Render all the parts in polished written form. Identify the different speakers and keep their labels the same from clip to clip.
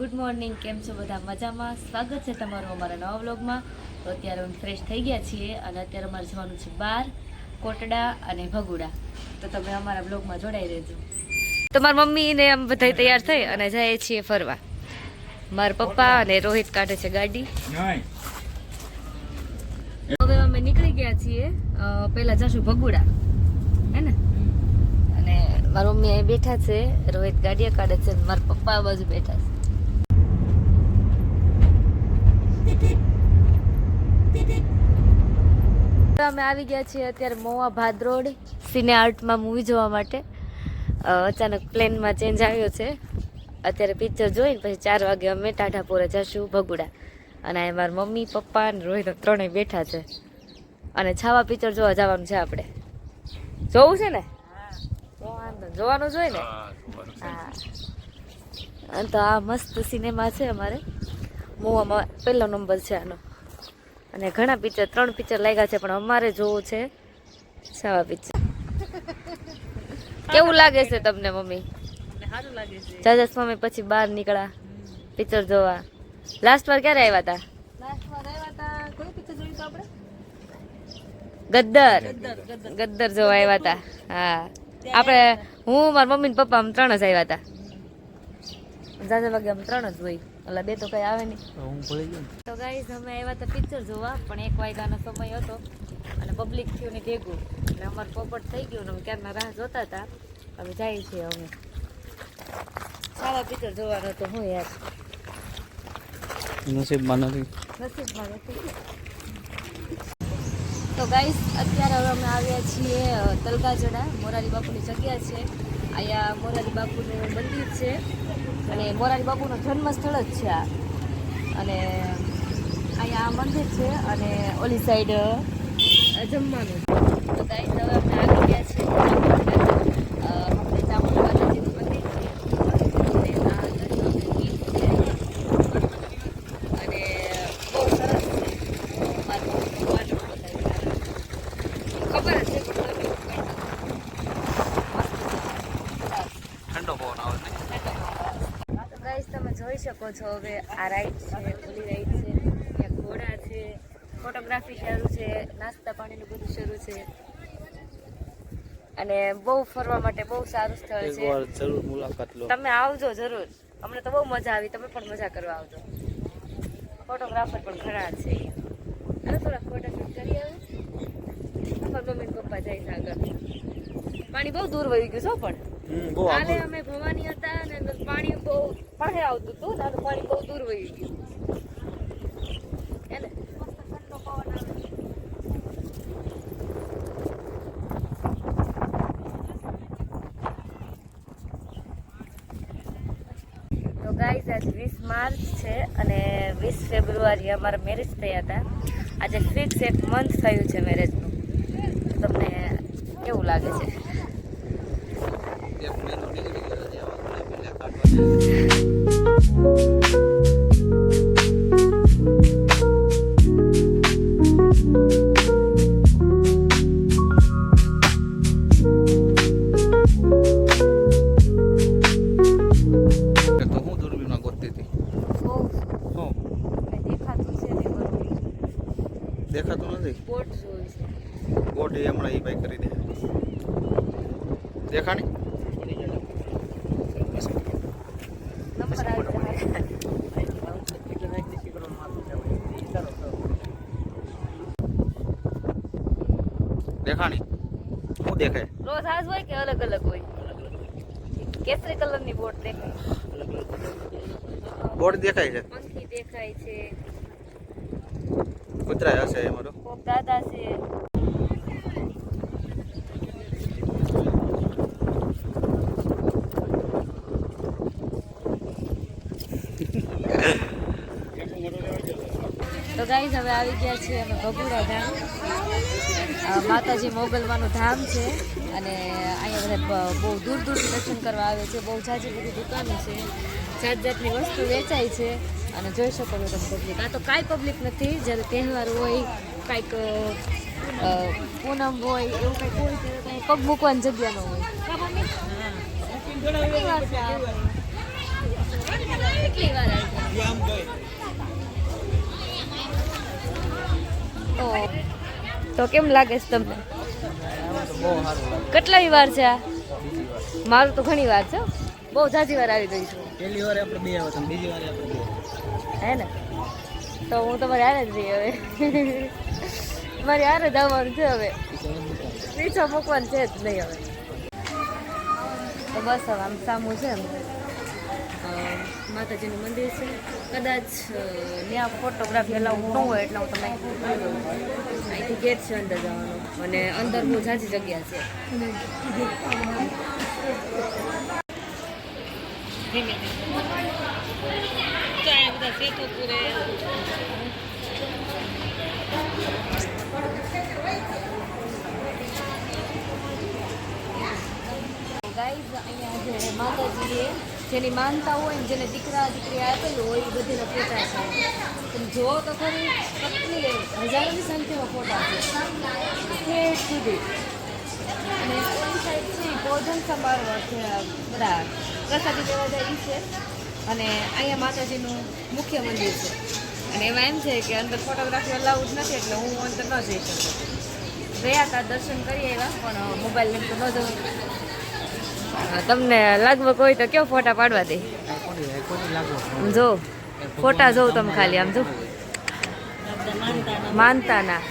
Speaker 1: Good morning, કેમ છો બધા? મજામાં? સ્વાગત છે તમારું અમારા નવા વ્લોગમાં. તો અત્યારે અમે ફ્રેશ થઈ ગયા છીએ અને અત્યારે અમારે જવાનું છે બહાર, કોટડા અને ભગુડા. તો તમે અમારા વ્લોગમાં જોડાઈ રહેજો. તમારા મમ્મી ને આમ બધા તૈયાર થઈ અને જાય છીએ ફરવા. મારા પપ્પા અને રોહિત કાઢે છે ગાડી. હવે અમે નીકળી ગયા છીએ. પહેલા જશું ભગુડા, હે ને? અને મારા મમ્મી અહીં બેઠા છે, રોહિત ગાડીએ કાઢે છે, મારા પપ્પા આ બાજુ બેઠા છે. અમે આવી ગયા છીએ અત્યારે મોવા ભાદરોડ સિને આર્ટમાં મૂવી જોવા માટે. અચાનક પ્લેનમાં ચેન્જ આવ્યો છે. અત્યારે પિક્ચર જોઈને પછી 4 વાગે અમે ટાઢાપુરા જશું ભગુડા. અને મારા મમ્મી પપ્પા અને રોહિત ત્રણેય બેઠા છે. અને છાવા પિક્ચર જોવા જવાનું છે આપણે. જોવું છે ને? જોવાનું જોઈએ ને? હા. તો આ મસ્ત સિનેમા છે અમારે મોવામાં, પહેલો નંબર છે આનો. અને ઘણા પિક્ચર, 3 પિક્ચર લાગ્યા છે, પણ અમારે જોવું છે છાવા પિક્ચર. કેવું લાગે છે તમને મમ્મી? સારું લાગે છે. જાજસ મમ્મી પછી બહાર નીકળ્યા પિક્ચર જોવા. લાસ્ટ વાર ક્યારે આવ્યા હતા? લાસ્ટ વાર આવ્યા હતા, કયું પિક્ચર જોયું હતું આપણે? ગદ્દર. ગદ્દર જોવા આવ્યા હતા. હા, આપણે હું, મારા મમ્મી ને પપ્પા અમે 3 જ આવ્યા હતા. જાજા વાગે અમે 3 જ હોય, એટલે 2 તો કઈ આવે નહીં. તો ગાઈઝ અમે આવ્યા હતા પિક્ચર જોવા, પણ 1 વાગ્યાનો સમય હતો અને પબ્લિક થયું ને ભેગું, અને અમારું પોપટ થઈ ગયું ને અમે ક્યારના રાહ જોતા હતા. અમે જઈએ છીએ અમે સારા પિક્ચર જોવાનો તો હું યાર નસીબમાં નથી. તો ગાઈઝ અત્યારે હવે અમે આવ્યા છીએ તલગાજડા, મોરારી બાપુની જગ્યા છે. અહીંયા મોરારી બાપુનું મંદિર છે અને મોરારી બાપુનો જન્મ સ્થળ જ છે આ. અને અહીંયા આ મંદિર છે અને ઓલી સાઈડ જમવાનું. તો ગાઈઝ હવે અમે આવી ગયા છીએ આપણે ચામુંડા માતાજીનું મંદિર છે અને આ ગીત છે અને બહુ સરસ છે. મારું ભગવાનનું ખબર જ છે પણ ઠંડો પવન આવે છે. ગાઈસ તમે જોઈ શકો છો હવે આ રાઈડ છે, ઓલી રાઈડ છે, ત્યાં ઘોડા છે, ફોટોગ્રાફી શરૂ છે, નાસ્તા પાણીનું બધું શરૂ છે અને બહુ ફરવા માટે બહુ સારું સ્થળ છે. એકવાર જરૂર મુલાકાત લો. તમે આવજો જરૂર, અમને તો બહુ મજા આવી, તમે પણ મજા કરવા આવજો. ફોટોગ્રાફર પણ ઘણા છે. અને થોડા ફોટોશૂટ કરી આવે. મારા મમ્મી પપ્પા જાય છે આગળ. પાણી બહુ દૂર વહી ગયું છો પણ કાલે અમે ભવાની હતા અને પાણી બહુ પાસે આવતું હતું ને પાણી બહુ દૂર વહી ગયું. એને ઠંડો પવન આવે. તો ગાઈઝ આજ 20 માર્ચ છે અને 20 ફેબ્રુઆરી અમારા મેરેજ થયા હતા. આજે ફિક્સ 1 મંથ થયું છે મેરેજનું. તમને કેવું લાગે છે?
Speaker 2: દેખાતું નથી.
Speaker 1: બોટ જોઈ છે.
Speaker 2: બોટ એ હમણાં ઈ ભાઈ કરી દે. દેખાણી
Speaker 1: નંબર આવી
Speaker 2: દેખાણી શું દેખાય?
Speaker 1: રોજ આજ હોય કે અલગ અલગ હોય? કેસરી કલરની બોટ દેખાય.
Speaker 2: બોટ દેખાય છે.
Speaker 1: પંખી દેખાય છે.
Speaker 2: કૂતરા હશે એમાં તો.
Speaker 1: કોક દાદા છે. તો ગાઈઝ હવે આવી ગયા છીએ અમે ભગુડા ધામ. માતાજી મોગલમાનું ધામ છે અને અહીંયા બધા બહુ દૂર દૂરથી દર્શન કરવા આવે છે. બહુ જાજી બધી દુકાનો છે, જાત જાતની વસ્તુ વેચાય છે અને જોઈ શકો છો તમે પબ્લિક. આ તો કાંઈ પબ્લિક નથી. જ્યારે તહેવાર હોય, કાંઈક પૂનમ હોય, એવું કંઈક હોય ત્યારે કંઈ પગ મૂકવાની જગ્યા ન હોય. કેટલી વાર તો કેમ લાગે છે તમને? કેટલા વાર છે આ? મારું તો ઘણી વાર છે હો. બહુ ઝાઝી વાર આવી ગઈ છું.
Speaker 2: પહેલી વાર આપણે બે આવ્યા હતા, બીજી વાર આપણે બે.
Speaker 1: હે ને? તો હું તમારે હારે જ રહી હવે. મારી હારે જ આવવાનું છે હવે. પીછો મૂકવાનું છે જ નહીં હવે. તો બસ હવે આમ સામું છે એમ માતાજીનું મંદિર છે. કદાચ ત્યાં ફોટોગ્રાફી અલાઉ ન હોય એટલે હું તમને અહીંથી ગેટ છે અંદર જવાનો અને અંદર બહુ ઝાઝી જગ્યા છે. બધા સેતુ પૂરે ગાઈઝ અહીંયા જે માતાજીએ જેની માનતા હોય ને જેને દીકરા દીકરી આપેલું હોય એ બધીના ફોટા છે. તમે જુઓ તો ખરી કેટલી હજારોની સંખ્યામાં ફોટા છે ઠેઠ સુધી. અને ઓલી સાઈડ છે ભોજન સંભાળવા છે બધા પ્રસાદી દેવા જાય છે. અને અહીંયા માતાજીનું મુખ્ય મંદિર છે. અને એમાં એમ છે કે અંદર ફોટોગ્રાફી અલાઉડ નથી એટલે હું અંદર ન જઈ શકું. ગયા હતા દર્શન કરી આવ્યા પણ મોબાઈલ લઈને તો ન જવું. તમને લગભગ હોય તો કેવો ફોટા પાડવા દે? આમ જો ફોટા જોઉં તમે ખાલી આમ જો માનતા ના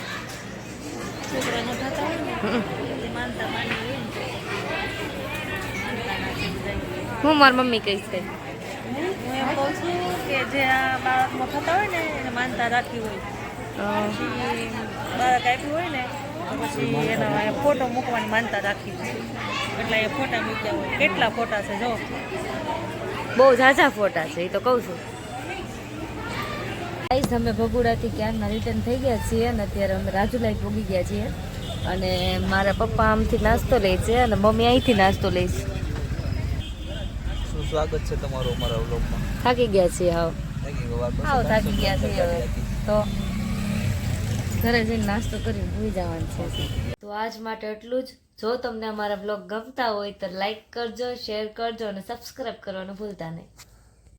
Speaker 1: હું મારી મમ્મી કહીશ કઈ
Speaker 3: હું એમ કહું છું કે જે આ બાળકમાં થતા હોય ને એને માનતા રાખી હોય પછી બાળક આપ્યું હોય ને તો પછી એનો ફોટો મૂકવાની માનતા રાખી હોય એટલે એ ફોટા મૂક્યા હોય. કેટલા ફોટા છે જો,
Speaker 1: બહુ ઝાઝા ફોટા છે એ તો કહું છું. ગાઈઝ અમે ભગુડાથી ક્યારના રિટર્ન થઈ ગયા છીએ અને અત્યારે અમે રાજુલાઈ પહોંચી ગયા છીએ. અને મારા પપ્પા આમથી નાસ્તો લે છે અને મમ્મી અહીંથી નાસ્તો લે છે.
Speaker 2: સ્વાગત છે તમારું અમારા વ્લોગમાં.
Speaker 1: થાકી ગયા છીએ હાવ થાકી ગયા છીએ હવે તો ઘરે જઈને નાસ્તો કરીને ભૂલી જવાનું છે. તો આજ માટે એટલું જ. જો તમને અમારા બ્લોગ ગમતા હોય તો લાઈક કરજો, શેર કરજો અને સબસ્ક્રાઈબ કરવાનું ભૂલતા નહીં.